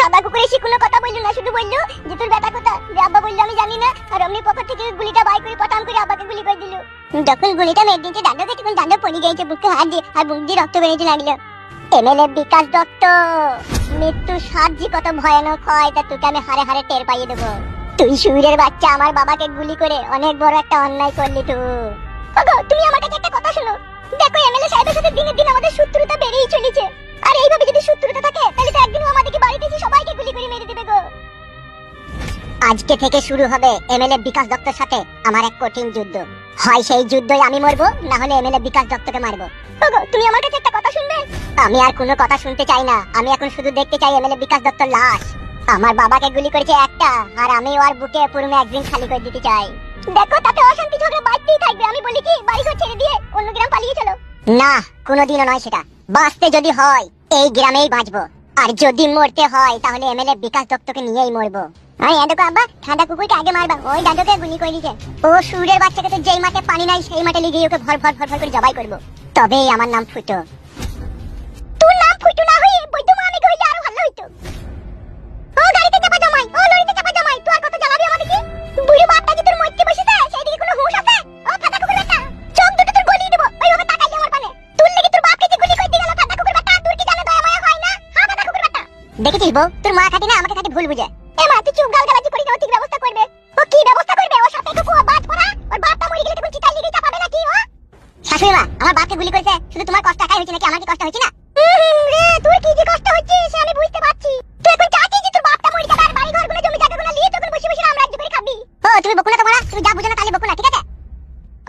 কাদা কুকুর এসে কোনো কথা বললো না, শুধু বললো যে তোর বেটা কোথা। যে আব্বা বললো আমি জানি না, আর অমনি পকেট থেকে গুলিটা বাই করে পটাম করে আব্বাকে গুলি করে দিল। যখন গুলিটা মেরে দিয়েছে ডান্ডাকে, তখন ডান্ডা পড়ে গিয়েছে বুকে হাত দিয়ে, আর বুক দিয়ে রক্ত বেরোতে লাগলো। এমএলএ বিকাশ দত্ত, মৃত্যুর স্বাদ যে কত ভয়ানক হয় তা তোকে আমি হারে হারে টের পাইয়ে দেবো। তুই শুয়োরের বাচ্চা আমার বাবাকে গুলি করে অনেক বড় একটা অন্যায় করলি তুই। ওগো তুমি আমার কাছে একটা কথা শোনো। দেখো এমএলএ সাহেবের সাথে দিনের দিন আমাদের শত্রুতা বেড়েই চলেছে, আর এইভাবে যদি শত্রুতা থাকে তাহলে তো একদিন আমাদেরকে বাড়িতে এসে সবাইকে গুলি করে মেরে দেবে গো। আজকে থেকে শুরু হবে এমএলএ বিকাশ দত্তর সাথে আমার এক কঠিন যুদ্ধ। হয় সেই যুদ্ধই আমি মরবো, না হলে এমএলএ বিকাশ দত্তকে মারবো। ওগো তুমি আমার কাছে একটা কথা শুনবে? আমি আর কোনো কথা শুনতে চাই না, আমি এখন শুধু দেখতে চাই এমএলএ বিকাশ দত্তর লাশ। আমার বাবাকে গুলি করেছে একটা, আর আমি ওর বুকে পুরো একদিন খালি করে দিতে চাই। দেখো তাতে অশান্তি ঝগড়া বাড়তেই থাকবে। আমি বলি কি বাড়িঘর ছেড়ে দিয়ে অন্য গ্রাম পালিয়ে চলো। না, কোনোদিনও নয় সেটা। বাঁচতে যদি হয় এই গ্রামেই বাঁচবো, আর যদি মরতে হয় তাহলে এমএলএ বিকাশ দত্তকে নিয়েই মরবো। দেখো আব্বা, ঠান্ডা কুকুরকে আগে মারবা, ওই দাদুকে গুলি করে দিয়েছে। ও সুরের বাচ্চাকে তো যেই মাঠে পানি নাই সেই মাঠে লিগিয়ে ওকে ভর ভর ভর ভর করে জবাই করবো, তবেই আমার নাম ফুটো। তোর নাম ফুটো না হয়ে বৈদ্য মামি কইলে আরো ভালো হইতো। ও গাড়িতে চাপা জামাই, ও লরিতে চাপা জামাই, তুই আর কত জ্বালাবি আমাদেরকে? বুড়ি বাপটা যে তোর মইতে বসেছে সেইদিকে কোনো হুঁশ আছে? ও ফাটা কুকুর বেটা, চোখ দুটো তোর গলিয়ে দেব ওইভাবে তাকাইলি আমার পানে। তোর লাগি তোর বাপকে যে গুলি করে দিয়ে গেল ফাটা কুকুর বেটা, তোর কি জানো দয়া মায়া হয় না? হ্যাঁ ফাটা কুকুর বেটা। দেখেছিস বউ, তোর মা খাটি না আমাকে খাটি ভুল বুঝে। এ মা তুই চুপ গালগালাজি করিস না, ও ঠিক ব্যবস্থা করবে। ও কি ব্যবস্থা করবে? ওর সাথে একটু বাদ পড়া, ওর বাপটা মরে গেলে তখন চিতাই লিগে চাপাবে নাকি ও? শাশুড়ি মা, আমার বাপকে গুলি করেছে, শুধু তোমার কষ্ট একাই হয়েছে নাকি আমার কি কষ্ট হয়েছে না? রে তোর কি যে কষ্ট হচ্ছে সে আমি বুঝতে পারছি। তুই এখন চাচ্ছিস যে তোর বাপটা মরে যাবে আর বাড়ি ঘরগুলো জমি জায়গাগুলো নিয়ে তখন বসে বসে রামরাজ্য করে খাবি। ও তুমি বকো না তোমরা, তুমি যা বুঝো না তাহলে বকো না, ঠিক আছে?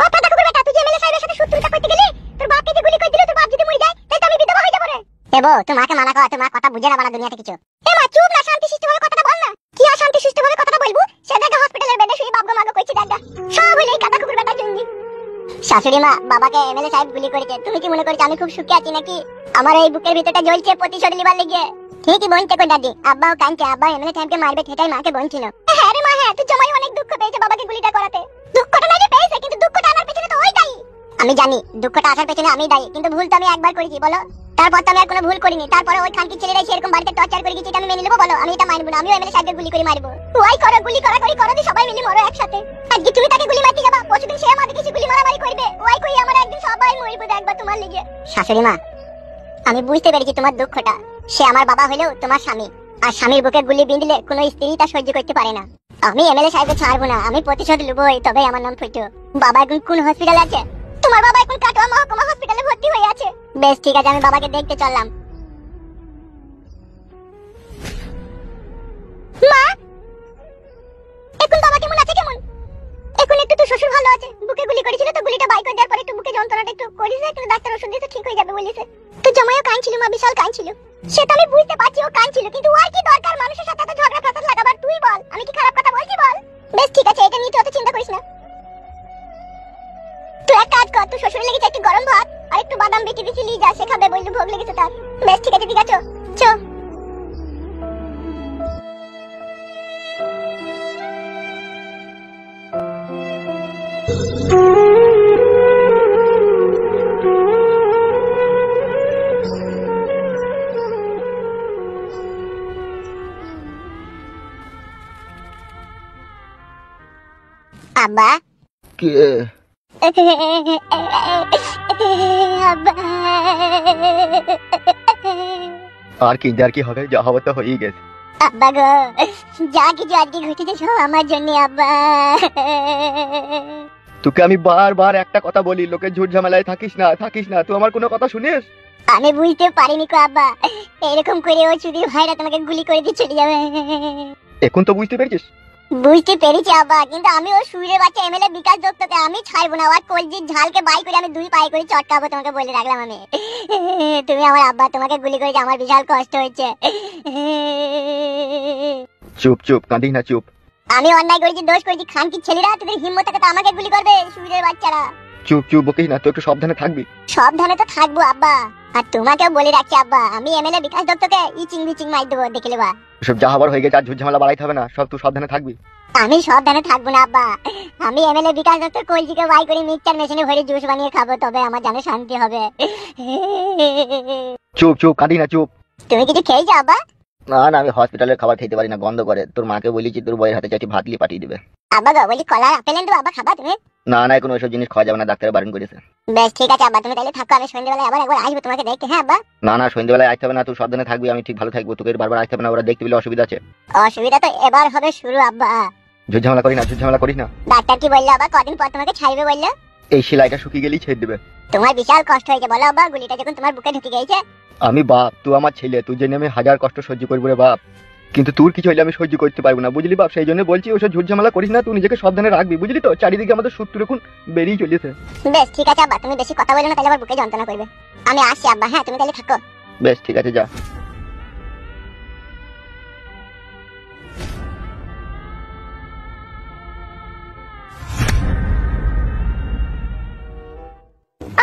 ও ফাটা কুকুর বেটা, তুই যে এমএলএ সাহেবের সাথে শত্রুতা করতে গেলি, তোর বাপকে যে গুলি করে দিল, তোর বাপ যদি মরে যায় তাহলে তো আমি বিধবা হয়ে যাব রে। এ বউ, তোর মাকে মানা কর, তোর মা কথা বুঝে না বানা দুনিয়াতে কিছু। এ মা চুপ না, শান্তি শিষ্টভাবে কথাটা বল না। কি আর শান্তি শিষ্টভাবে কথাটা বলবো? সে জায়গা হসপিটালের বেডে শুয়ে বাপগো মাগো কইছে দাদা, সব হলো এই কাদা কুকুর বেটার জন্য। শাশুড়ি মা, বাবাকে এমএলএ সাহেব গুলি করেছে, তুমি কি মনে করছো আমি খুব সুখে আছি নাকি? আমার এই বুকের ভিতরটা জ্বলছে প্রতিশোধ নিবার লেগে। ঠিকই বলতে কই দাদি, আব্বাও কাঁদছে, আব্বা এমএলএ সাহেবকে মারবে সেটাই মাকে বলছিল। হ্যাঁ রে মা, হ্যাঁ তুই জমাই অনেক দুঃখ পেয়েছে বাবাকে গুলিটা করাতে। দুঃখটা না যে পেয়েছে, কিন্তু দুঃখটা আনার পেছনে তো ওই দায়ী। আমি জানি দুঃখটা আসার পেছনে আমি দায়ী, কিন্তু ভুল তো আমি একবার করেছি বলো, তারপর তো আমি আর কোনো ভুল করিনি। তারপরে ওই খানকি ছেলেরাই সেরকম বাড়িতে টর্চার করে গেছে, এটা আমি মেনে নেবো বলো? আমি এটা মানবো না, আমিও এমএলএ সাহেবকে গুলি করে মারবো। ওই করো গুলি করা করি করো, সবাই মিলে মরো একসাথে। আজকে তুমি তাকে গুলি মারতে যাবা, পরশুদিন সে আমাদের কিছু গুলি মারামারি করবে, ওই কই আমরা একদিন সবাই মরবো দেখবা তোমার লেগে। শাশুড়ি মা, আমি বুঝতে পেরেছি তোমার দুঃখটা। সে আমার বাবা হলেও তোমার স্বামী, আর স্বামীর বুকে গুলি বিঁধলে কোনো স্ত্রী তা সহ্য করতে পারে না। আমি এমএলএ সাহেবকে ছাড়বো না, আমি প্রতিশোধ লুবই, তবেই আমার নাম ফুটো। বাবা এখন কোন হসপিটালে আছে? তোমার বাবা এখন কাটোয়া মহকুমা হসপিটালে ভর্তি হয়ে আছে। বেশ ঠিক আছে, আমি বাবাকে দেখতে চললাম। মা, এখন বাবা কেমন আছে? কেমন এখন? একটু তো শ্বশুর ভালো আছে, বুকে গুলি করেছিল তো গুলিটা বাই করে দেওয়ার পরে একটু বুকে যন্ত্রণাটা একটু করেছে, কিন্তু ডাক্তার ওষুধ দিয়েছে ঠিক হয়ে যাবে বলেছে। তো জামাইও কাঁদছিল, মা বিশাল কাঁদছিল। সেটা আমি বুঝতে পারছি ও কাঁদছিল, কিন্তু ওর কি দরকার মানুষের সাথে এত ঝগড়া ফাসাদ লাগাবার? তুই বল, আমি কি খারাপ কথা বলছি বল? বেশ ঠিক আছে, এটা নিয়ে তুই অত চিন্তা করিস না। তুই এক কাজ কর, তুই শ্বশুরের লেগেছে একটু গরম ভাত আর একটু বাদাম বেটে বেশি নিয়ে যা, সে খাবে বললি ভোগ লেগেছে তার। বেশ ঠিক আছে, ঠিক আছে চো। আব্বা কে? আর কি হবে? যা হবে তো হয়েই গেছে। আব্বা গো, যা কিছু আজকে ঘটেছে সব আমার জন্য আব্বা। তোকে আমি বারবার একটা কথা বলি, লোকে ঝুট ঝামেলায় থাকিস না থাকিস না, তুই আমার কোনো কথা শুনিস? আমি বুঝতে পারিনি কো আব্বা, এরকম করে ও চুদির ভাইরা তোমাকে গুলি করে দিয়ে চলে যাবে। এখন তো বুঝতে পেরেছিস? বুঝতে পেরেছি আব্বা, কিন্তু আমি ও সুরের বাচ্চা এমএলএ বিকাশ দত্তকে আমি ছাড়বো না। আর কলজির ঝালকে বাই করে আমি দুই পায়ে করে চটকাবো, তোমাকে বলে রাখলাম আমি। তুমি আমার আব্বা, তোমাকে গুলি করেছে, আমার বিশাল কষ্ট হচ্ছে। চুপ চুপ, কাঁদিস না, চুপ। আমি অন্যায় করেছি, দোষ করেছি, খানকির ছেলেরা তোদের হিম্মত থাকে তো আমাকে গুলি করবে? সুরের বাচ্চারা চুপ চুপ, বকিস না, তুই একটু সাবধানে থাকবি। সাবধানে তো থাকবো আব্বা, আর তোমাকেও বলে রাখছি আব্বা, আমি এমএলএ বিকাশ দত্তকে ইচিং বিচিং মার দেবো, দেখে নেবা। সব যা হবার হয়ে গেছে, আর ঝুট ঝামেলা বাড়াইতে হবে না, সব তুই সাবধানে থাকবি। আমি সাবধানে থাকবো না আব্বা, আমি এমএলএ বিকাশ দত্ত কলজিকে বাই করে মিক্সচার মেশিনে ভরে জুস বানিয়ে খাবো, তবে আমার জানে শান্তি হবে। চুপ চুপ, কাঁদিস না, চুপ। তুমি কিছু খেয়েছো আব্বা? না না, আমি হসপিটালের খাবার খেতে পারি না, গন্ধ করে। তোর মাকে বলেছি তোর বইয়ের হাতে চাইছি ভাত লিয়ে পাঠিয়ে দিবে। আব্বা গো বলি কলা আপেল এনে দেবো, আব্বা খাবা তুমি? না না, কোনো ওইসব জিনিস খাওয়া যাবে না, ডাক্তারে বারণ করেছে। বেশ ঠিক আছে আব্বা, তুমি তাহলে থাকো, আমি সন্ধ্যাবেলায় আবার একবার আসবো তোমাকে দেখতে। হ্যাঁ আব্বা। না না, সন্ধ্যেবেলায় আসতে হবে না, তুই সাবধানে থাকবি, আমি ঠিক ভালো থাকবো, তোকে বারবার আসতে হবে না, ওরা দেখতে পেলে অসুবিধা আছে। অসুবিধা তো এবার হবে শুরু আব্বা। ঝুটঝামেলা করিস না, ঝুটঝামেলা করিস না। ডাক্তার কি বললো আবার, কদিন পর তোমাকে ছাড়বে বললো? এই সেলাইটা শুকিয়ে গেলেই ছেড়ে দেবে। তোমার বিশাল কষ্ট হয়েছে বলো আব্বা, গুলিটা যখন তোমার বুকে ঢুকে গেছে। আমি বাপ, তুই আমার ছেলে, তুই জেনে আমি হাজার কষ্ট সহ্য করবো রে বাপ, কিন্তু তোর কিছু হইলে আমি সহ্য করতে পারবো না, বুঝলি বাপ? সেই জন্য বলছি ওসব ঝুটঝামেলা করিস না, তুই নিজেকে সাবধানে রাখবি, বুঝলি তো? চারিদিকে আমাদের শত্রু এখন বেরিয়ে চলেছে। বেশ ঠিক আছে আব্বা, তুমি বেশি কথা বলো না, তাহলে আমার বুকে যন্ত্রণা করবে। আমি আসছি আব্বা, হ্যাঁ তুমি তাহলে থাকো। বেশ ঠিক আছে, যা।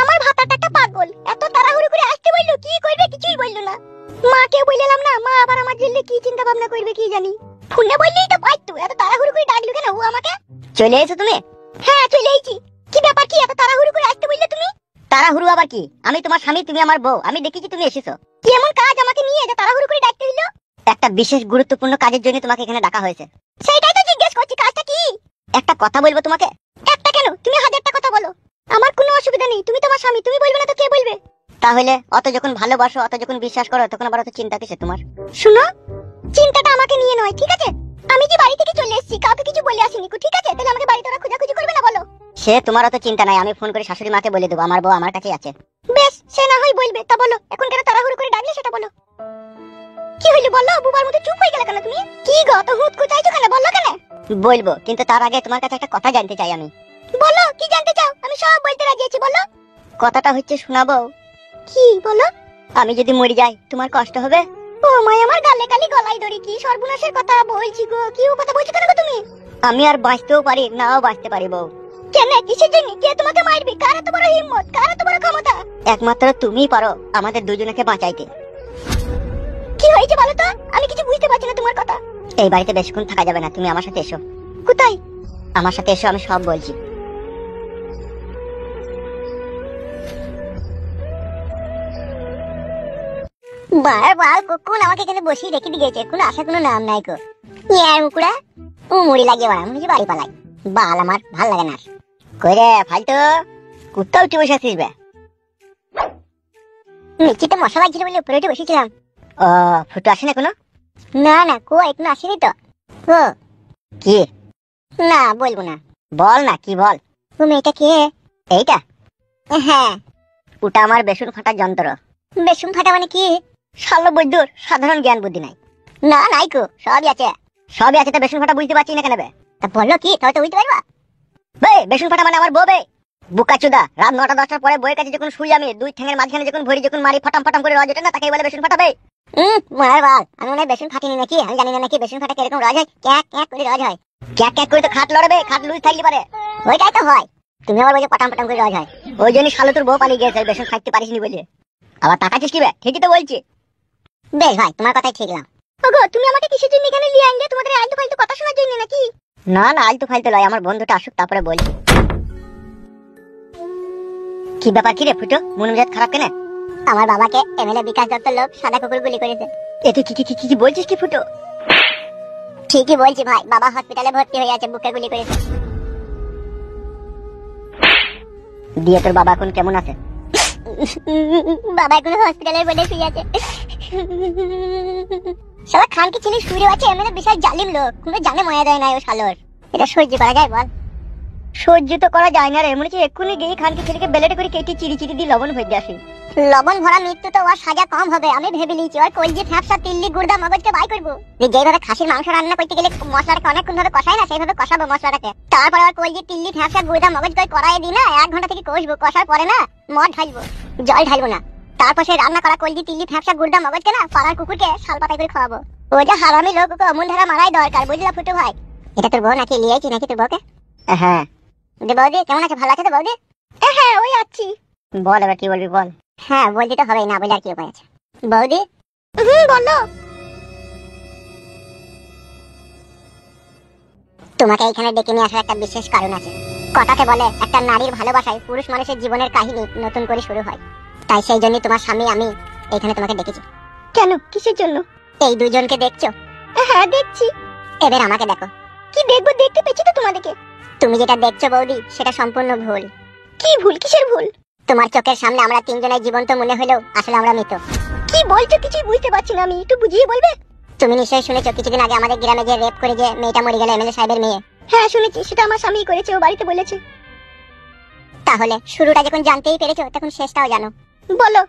আমার ভাতাটা একটা পাগল, এত তাড়াহুড়ো করে আসতে বললো, কি করবে কিছুই বললো না। মাকে বললাম না, মা আবার আমার জন্য কি চিন্তা ভাবনা করবে কি জানি। ফোনে বললেই তো পাইতো, এত তাড়াহুড়ো করে ডাকলো কেন ও আমাকে? চলে এসো তুমি? হ্যাঁ চলে এসেছি। কি ব্যাপার, কি এত তাড়াহুড়ো করে আসতে বললে তুমি? তাড়াহুড়ো আবার কি? আমি তোমার স্বামী, তুমি আমার বউ, আমি দেখেছি তুমি এসেছো। কি এমন কাজ আমাকে নিয়ে যে তাড়াহুড়ো করে ডাকতে হলো? একটা বিশেষ গুরুত্বপূর্ণ কাজের জন্য তোমাকে এখানে ডাকা হয়েছে। সেটাই তো জিজ্ঞেস করছি, কাজটা কি? একটা কথা বলবো তোমাকে। একটা কেন, তুমি হাজারটা কথা বলো, আমার কোনো অসুবিধা নেই, তুমি তোমার স্বামী, তুমি বলবে না তো কে বলবে? তাহলে অত যখন ভালোবাসো, অত যখন বিশ্বাস করো, তখন আবার অত চিন্তা কিসে তোমার? শুনো, চিন্তাটা আমাকে নিয়ে নয়, ঠিক আছে? আমি যে বাড়ি থেকে চলে এসেছি, কাউকে কিছু বলে আসিনি, ঠিক আছে? তাহলে আমাকে বাড়িতে ওরা খোঁজাখুঁজি করবে না বলো? সে তোমার অত চিন্তা নাই, আমি ফোন করে শাশুড়ি মাকে বলে দেবো আমার বউ আমার কাছেই আছে। বেশ, সে না হয় বলবে, তা বলো এখন কেন তাড়াহুড়ো করে ডাকলে সেটা বলো। কি হইলো বলো, বুবার মতো চুপ হয়ে গেল কেন তুমি? কি গো, তো হুট কুচাইছো কেন, বলো কেন? বলবো, কিন্তু তার আগে তোমার কাছে একটা কথা জানতে চাই আমি। বলো, কি জানতে চাও? আমি সব বলতে রাজি আছি, বলো। কথাটা হচ্ছে শোনাবো। কি বলো? আমি যদি মরে যাই তোমার কষ্ট হবে? ও মাই, আমার গালে কালি গলায় দড়ি, কি সর্বনাশের কথা বলছি গো, কি কথা বলছো কেন গো তুমি? আমি আর বাঁচতেও পারি, নাও বাঁচতে পারি বউ। কেন, কিসের জন্য? কে তোমাকে মারবে? কার এত বড় হিম্মত, কার এত বড় ক্ষমতা? একমাত্র তুমিই পারো আমাদের দুজনকে বাঁচাইতে। কি হয়েছে বলো তো, আমি কিছু বুঝতে পারছি না তোমার কথা। এই বাড়িতে বেশিক্ষণ থাকা যাবে না, তুমি আমার সাথে এসো। কোথায়? আমার সাথে এসো, আমি সব বলছি। বারবার কখন আমাকে এখানে বসিয়ে রেখে দিয়েছে, কোনো আশা কোনো নাম নাই গো। ইয়ার মুকুড়া ও মুড়ি লাগিয়ে বাড়া, মনে হচ্ছে বাড়ি পালাই। বাল আমার ভাল লাগে না। কই রে ফালতু, কোথাও উঠে বসে আছিস বে? নিচেতে মশা লাগছিল বলে উপরে উঠে বসেছিলাম। ও, ফুটু আসেনি এখনো? না না, কো এখনো আসেনি তো। ও কি? না বলবো না। বল না, কি বল। তুমি এটা কে? এইটা? হ্যাঁ, ওটা আমার বেসন ফাটার যন্ত্র। বেসন ফাটা মানে কি? শালো বৈদ্যুর সাধারণ জ্ঞান বুদ্ধি নাই। না নাই কো, সবই আছে। সবই আছে, তা বেসন ফাটা বুঝতে পারছি না কেন বে? তা বললো কি, তাহলে তো বুঝতে পারবা। বে, বেসন ফাটা মানে আমার বউ বে। বুকাচুদা, রাত 9টা 10টার পরে বউয়ের কাছে যখন শুই আমি, দুই ঠ্যাঙের মাঝখানে যখন ভরি যখন মারি ফটাম ফটাম করে রজ ওঠে না, তাকেই বলে বেসন ফাটা বে। মার বাল, আমি মনে হয় বেসন ফাটিনি নাকি, আমি জানি না নাকি বেসন ফাটা কিরকম রজ হয়। ক্যাক ক্যাক করে রজ হয়। ক্যাক ক্যাক করে তো খাট লড়বে, খাট লুজ থাকলে পারে। ওইটাই তো হয়, তুমি আবার বলছো পটাম পটাম করে রজ হয়। ওই জন্যই শালো তোর বউ পালিয়ে গেছে, বেসন খাইতে পারিসনি বলে। আবার তাকাচ্ছিস কি বে? ঠিকই তো বলছি। বেশ ভাই, তোমার কথাই ঠিক না। ওগো, তুমি আমাকে কিসের জন্য এখানে নিয়ে আনলে? তোমাদের আলতু ফালতু কথা শোনার জন্য নাকি? না না, আলতু ফালতু লয়, আমার বন্ধুটা আসুক তারপরে বলছি। কি ব্যাপার, কি রে ফুটো, মন মেজাজ খারাপ কেন? আমার বাবাকে এমএলএ বিকাশ দত্ত লোক সাদা কুকুর গুলি করেছে। এ তুই কি বলছিস কি ফুটো? ঠিকই বলছি ভাই, বাবা হসপিটালে ভর্তি হয়ে আছে, বুকে গুলি করেছে। দিয়ে তোর বাবা এখন কেমন আছে? বাবা এখন হসপিটালের বেডে শুয়ে আছে। শালা খান কি ছেলে শুয়ে আছে, এমএলএ বিশাল জালিম লোক, কোনো জানে ময়া দেয় না ও শালোর। এটা সহ্য করা যায় বল? সহ্য তো করা যায় না রে, মনে হচ্ছে এক্ষুনি গিয়ে খানকে ছেলেকে বেলেটে করে কেটে চিড়ি চিড়ি দিয়ে লবণ ভরে আসি। লবণ ভরা মৃত্যু তো ওর সাজা কম হবে, আমি ভেবে নিয়েছি। ওর কলজি ফ্যাপসা তিল্লি গুড়দা মগজকে বাই করবো। যেভাবে খাসির মাংস রান্না করতে গেলে মশলাটাকে অনেকক্ষণ ধরে কষায় না, সেইভাবে কষাবো মশলাটাকে। তারপর ওর কলজি তিল্লি ফ্যাপসা গুড়দা মগজ করে কড়াইয়ে দিই না, 1 ঘন্টা থেকে কষবো। কষার পরে না মদ ঢালবো, জল ঢালবো না। তারপর সেই রান্না করা কলজি তিল্লি ফ্যাপসা গুড়দা মগজকে না পাড়ার কুকুরকে শাল পাতায় করে খাওয়াবো। ও যে হারামি লোক, ওকে অমন ধারা মারাই দরকার, বুঝলা ফুটু ভাই? এটা তোর বউ নাকি, লিয়েছি নাকি তোর বউকে? হ্যাঁ। বৌদি কেমন আছে, ভালো আছে তো বৌদি? হ্যাঁ ওই আছি। বল এবার কি বলবি বল। হ্যাঁ বলতে তো হবেই, না বলে আর কি উপায় আছে। বৌদি বলো। তোমাকে এখানে ডেকে নিয়ে আসার একটা বিশেষ কারণ আছে। কথাতে বলে একটা নারীর ভালোবাসায় পুরুষ মানুষের জীবনের কাহিনী নতুন করে শুরু হয়। তাই সেই জন্য তোমার স্বামী আমি এখানে তোমাকে ডেকেছি। কেন, কিসের জন্য? এই দুজনকে দেখছো? হ্যাঁ দেখছি। এবার আমাকে দেখো। কি দেখবো? দেখতে পেয়েছি তো তোমাদেরকে। তুমি যেটা দেখছো বৌদি সেটা সম্পূর্ণ ভুল। কি ভুল? কিসের ভুল? তোমার চোখের সামনে আমরা তিনজনের জীবন্ত মনে হলেও আসলে আমরা মৃত। কি বলছো? কিছুই বুঝতে পারছি না আমি, একটু বুঝিয়ে বলবে? তুমি নিশ্চয়ই শুনেছো কিছুদিন আগে আমাদের গ্রামে যে রেপ করে যে মেয়েটা মরে গেল, এমএলএ সাহেবের মেয়ে। হ্যাঁ শুনেছি, সেটা আমার স্বামী করেছে, ও বাড়িতে বলেছে। তাহলে শুরুটা যখন জানতেই পেরেছো তখন শেষটাও জানো। বলো।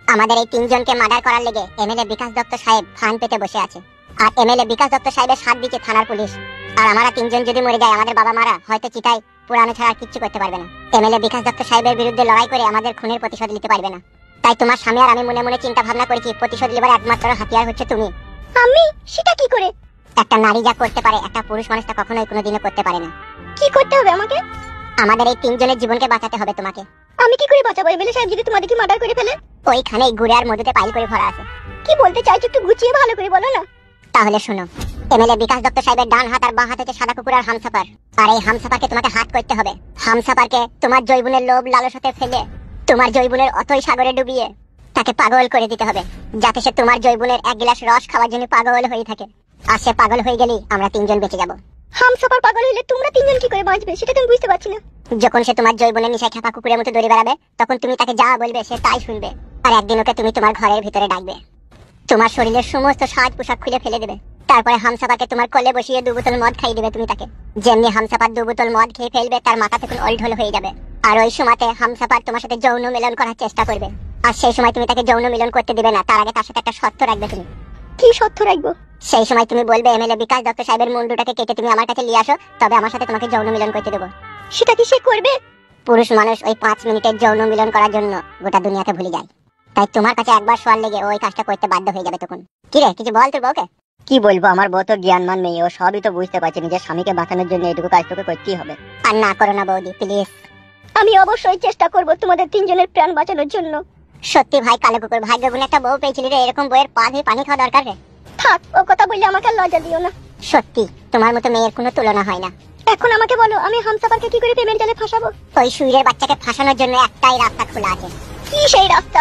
আমাদের এই তিনজনকে মার্ডার করার লেগে এমএলএ বিকাশ দত্ত সাহেব ফান পেতে বসে আছে। আর এমএলএ বিকাশ দত্ত সাহেবের সাথ দিচ্ছে থানার পুলিশ। আর আমরা তিনজন যদি মরে যাই, আমাদের বাবা মারা হয়তো চিতায় পুরানো ছাড়া আর কিচ্ছু করতে পারবে না। এমএলএ বিকাশ দত্ত সাহেবের বিরুদ্ধে লড়াই করে আমাদের খুনের প্রতিশোধ নিতে পারবে না। তাই তোমার স্বামী আর আমি মনে মনে চিন্তা ভাবনা করেছি প্রতিশোধ নেবার একমাত্র হাতিয়ার হচ্ছে তুমি। আমি? সেটা কি করে? একটা নারী যা করতে পারে একটা পুরুষ মানুষ তা কখনোই কোনোদিনও করতে পারে না। কি করতে হবে আমাকে? আমাদের এই তিনজনের জীবনকে বাঁচাতে হবে তোমাকে। আমি কি করে বাঁচাবো? এমএলএ সাহেব যদি তোমাদেরকে মার্ডার করে ফেলে? ওইখানেই গুড়ে আর মধুতে পাইল করে ভরা আছে। কি বলতে চাইছো একটু গুছিয়ে ভালো করে বলো না। তাহলে শোনো, এমএলএ বিকাশ দত্ত সাহেবের ডান হাত আর বাঁ হাত হচ্ছে সাদা কুকুর আর হামসাপার। আর এই হামসাপারকে তোমাকে হাত করতে হবে। হামসাপারকে তোমার জৈবনের লোভ লালসাতে ফেলে তোমার জৈবনের অতই সাগরে ডুবিয়ে তাকে পাগল করে দিতে হবে, যাতে সে তোমার জৈবনের এক গ্লাস রস খাওয়ার জন্য পাগল হয়ে থাকে। আর সে পাগল হয়ে গেলেই আমরা তিনজন বেঁচে যাব। হামসাপার পাগল হইলে তোমরা তিনজন কি করে বাঁচবে সেটা তুমি বুঝতে পারছি না। যখন সে তোমার জৈবনের নিশায় থাকা কুকুরের মতো দৌড়ে বেড়াবে তখন তুমি তাকে যা বলবে সে তাই শুনবে। আর একদিন ওকে তুমি তোমার ঘরের ভিতরে ডাকবে, তোমার শরীরের সমস্ত সাজ পোশাক খুলে ফেলে দেবে। তারপরে হামসাপারকে তোমার কোলে বসিয়ে 2 বোতল মদ খাইয়ে দেবে তুমি তাকে। যেমনি হামসাপার 2 বোতল মদ খেয়ে ফেলবে তার মাথা তখন ওলঢোল হয়ে যাবে। আর ওই সময়তে হামসাপার তোমার সাথে যৌন মিলন করার চেষ্টা করবে। আর সেই সময় তুমি তাকে যৌন মিলন করতে দিবে না, তার আগে তার সাথে একটা শর্ত রাখবে তুমি। কি শর্ত রাখবো? সেই সময় তুমি বলবে এমএলএ বিকাশ দত্ত সাহেবের মুন্ডুটাকে কেটে তুমি আমার কাছে নিয়ে আসো, তবে আমার সাথে তোমাকে যৌন মিলন করতে দেবো। সেটা কি সে করবে? পুরুষ মানুষ ওই 5 মিনিটের যৌন মিলন করার জন্য গোটা দুনিয়াকে ভুলে যায়। তাই তোমার কাছে একবার শোয়ার লেগে ওই কাজটা করতে বাধ্য হয়ে যাবে তখন। কি রে, কিছু বল তোর বউকে। কি বলবো, আমার বউ তো জ্ঞানমান মেয়ে, ও সবই তো বুঝতে পারছে নিজের স্বামীকে বাঁচানোর জন্য এটুকু কাজ তোকে করতেই হবে। আর না করো না বৌদি প্লিজ। আমি অবশ্যই চেষ্টা করব তোমাদের তিনজনের প্রাণ বাঁচানোর জন্য। সত্যি ভাই কালো কুকুর, ভাগ্য গুণ একটা বউ পেয়েছিলি রে, এরকম বউয়ের পা ধুয়ে পানি খাওয়া দরকার রে। থাক, ও কথা বললে আমাকে লজ্জা দিও না। সত্যি তোমার মতো মেয়ের কোনো তুলনা হয় না। এখন আমাকে বলো আমি হামসাপারকে কি করে প্রেমের জালে ফাঁসাবো? ওই শুইরের বাচ্চাকে ফাঁসানোর জন্য একটাই রাস্তা খোলা আছে। কি সেই রাস্তা?